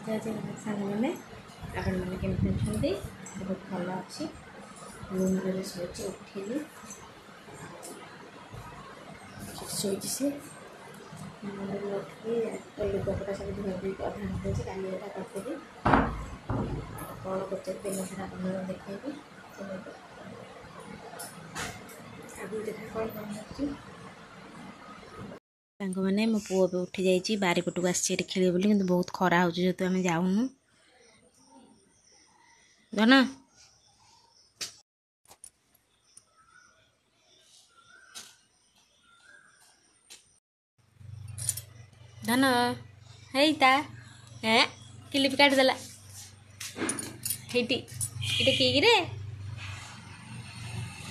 सांग मैंने आपण मैंने केमती अच्छे बहुत भल अच्छी रूम शोची उठिली शोची से उठिकी लुगापटा सब धोई अधा होती काली एटा करदेवी कौन कर दिन सारा अपन देखी आगे देखा कौन कौन सांग मैंने मो पुओ भी उठी जाइए बारिपटू आसी खेल बोली कि बहुत खरा हो जेहतु आम जाऊनु धन धन हेता हे किलिप काटिदेला हेटी इटा किए रे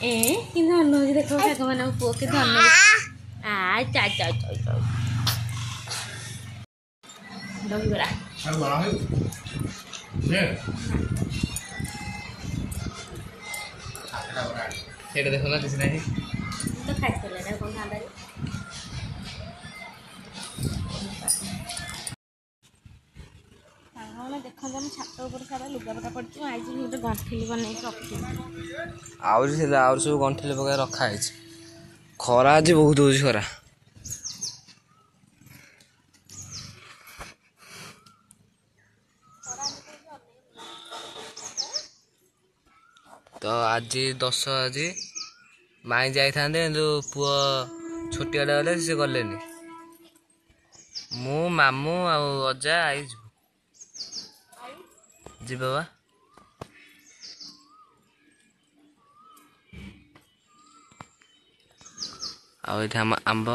कि धन हो देख सांग मान पुओ कि धन आ चा चा चा दहीबरा सेटा देखो ना किसी नहीं तो खाई चले ना कौन खांदा रे सारा देखो हम छात ऊपर सारा लुगापटा पड़छ आज गोटे गंठिली बन रखी आउर सब गंठिले पका रखा है खरा आज बहुत हो खरा तो आज 10 आज माई जाई पुआ छोटिया गले से गले मु मामू आ अजा आई जी बाबा आंब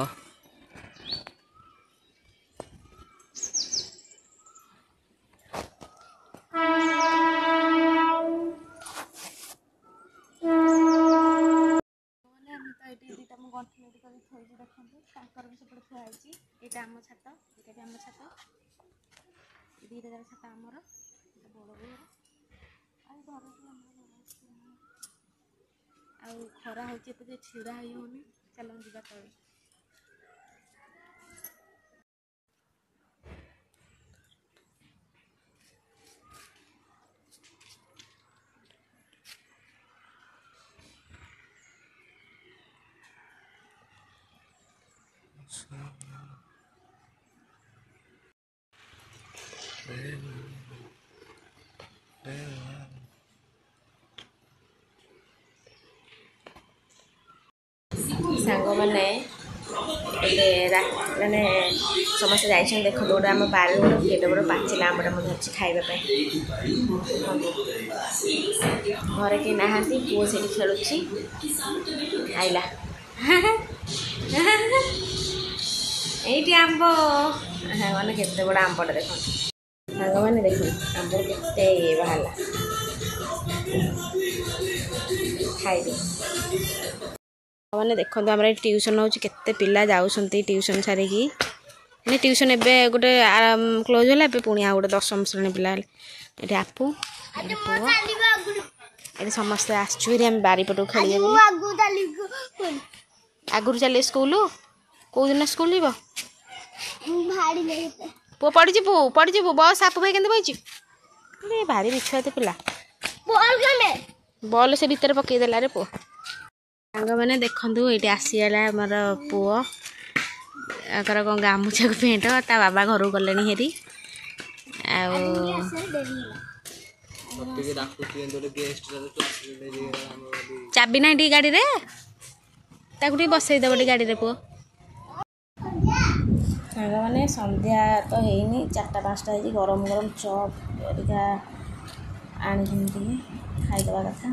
यहाँ आम छात यहाँ आम छात दीटा जाक छात आमर बड़ घर खरा हो छिड़ा होनी चल जा तले सांग मैंने मैंने समस्त जाइए देख गोटे आम बारे गोटे बड़ पाचिला आमटा अच्छी खावाई घर के नहांती पुओ से खेलुची आइला ये आंब मैंने केते बड़ा आंबटा देख सांग मैंने देख आंब के बाहर खाइबे मैंने देखो आम ट्यूशन हो पिला जाऊँगी ट्यूशन सारिकी ट्यूशन एवं गोटे क्लोज है पुणी आ गए 10वीं श्रेणी पिला ये आपू ये समस्ते आम बारिपटू खेल आगुरी चलिए स्कूल कौ दिन स्कूल जीव पु पड़ी बस आपू भाई के भारी बिछुआ तो पिला बॉल से भितर पकईदेला रे पु सांग मैंने देखु ये आसीगला मोर पुओ आकर कौन गामुछा को पेंट ता बाबा घर गले हेरी चाबी ना गाड़ी रे ताकू बसईदेव गाड़ी रे पुओ सांग मैंने संध्या तो है 4टा 5टा है गरम गरम चप आनी खाईदवा कथा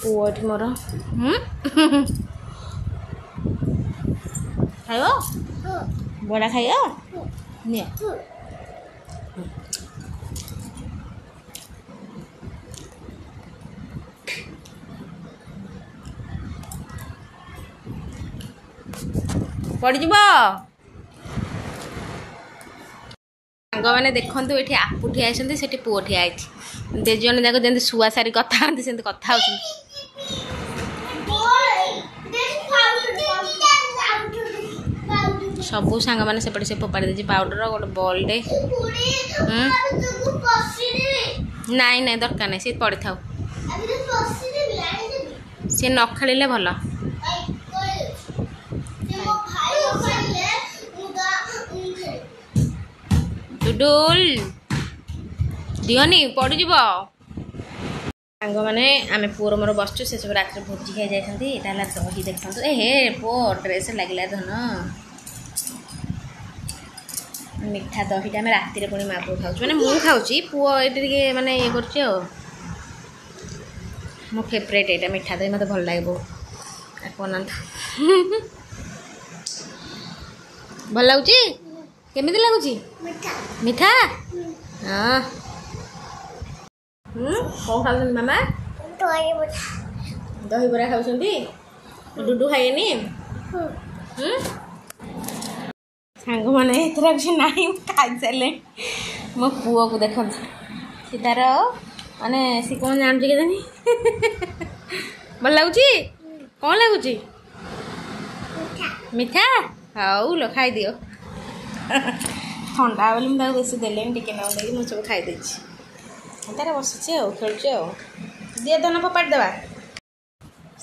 पुओटी मोर खाइब बड़ा खाइब नि पड़ज सांग मैंने देखु ये आपू ठिया से पुओ ठिया दे जन जाक जमी शुआ सारी कथा से कथा सबू सांग मैंने सेपटे से फोपाड़ी देती पाउडर गोटे बल्टे नाई नाई दरकार नहीं सी पड़ी था सी न खेलिले भल डुडुल दिहनी पड़ीज सांग मैंने आम पुअर मोर बसचु से सब रात भोजी खाई जाती यहाँ दही देखते ए हे पुओ ड्रेस लगे धन मिठा दहीटा आम राति पुणी माँ पुओ खाऊ मैंने मुझे खाऊँ पुओ ये मानने ये कर मो फेवरेट यहाँ मिठा दही मत भल लगे बना भल लगुच केमी लगुच मिठा हाँ कौन खाऊ मामा दही बरा खाऊ डुडू खाइनी सांग मैंने एथर किसी ना खाई सारे मो पुओ को देख सी तार माने सी कौन जान के जानी भल लगुच कौन लगुच मीठा हाउ लो खाई दियो ठंडा बोली मुझे बेस देले टिके ना दे मुझे सब खाई तार बसुचे खेलुचे दिए धन फोपाड़ी देवा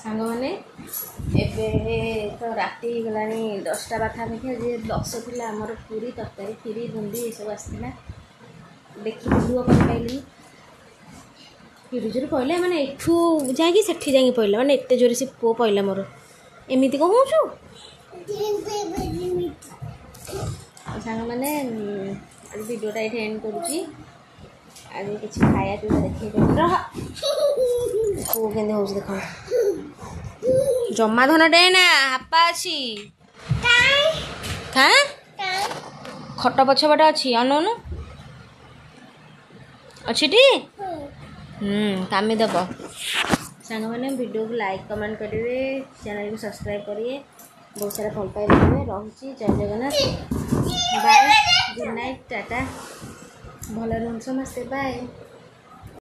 सांग मैंने एबे तो राति गला 10टा पाखापाखि जे 10 पिला आमर पूरी तरकारी खीरी बुंदी ये सब आसला देखी लुह कर पाइली फिर पहले मैंने एठू जाकि सेठी जाकि पड़ला मैंने एत जोर से पुओ पड़ला मोर एमती कौन हो सांग मैंने आज वीडियोटा ये एंड करुँची आज किसी खाया पीवा देखे पुओ के हो देख जमा धन डे ना हापा अच्छी खट पछपटे अच्छी अनौन अच्छी टी कामी दब सांग मैंने वीडियो को लाइक कमेंट करेंगे चैनल को सब्सक्राइब करिए बहुत सारा भल पाई रही जय Jagannath bye good night tata भल रुहन समस्ते बाय।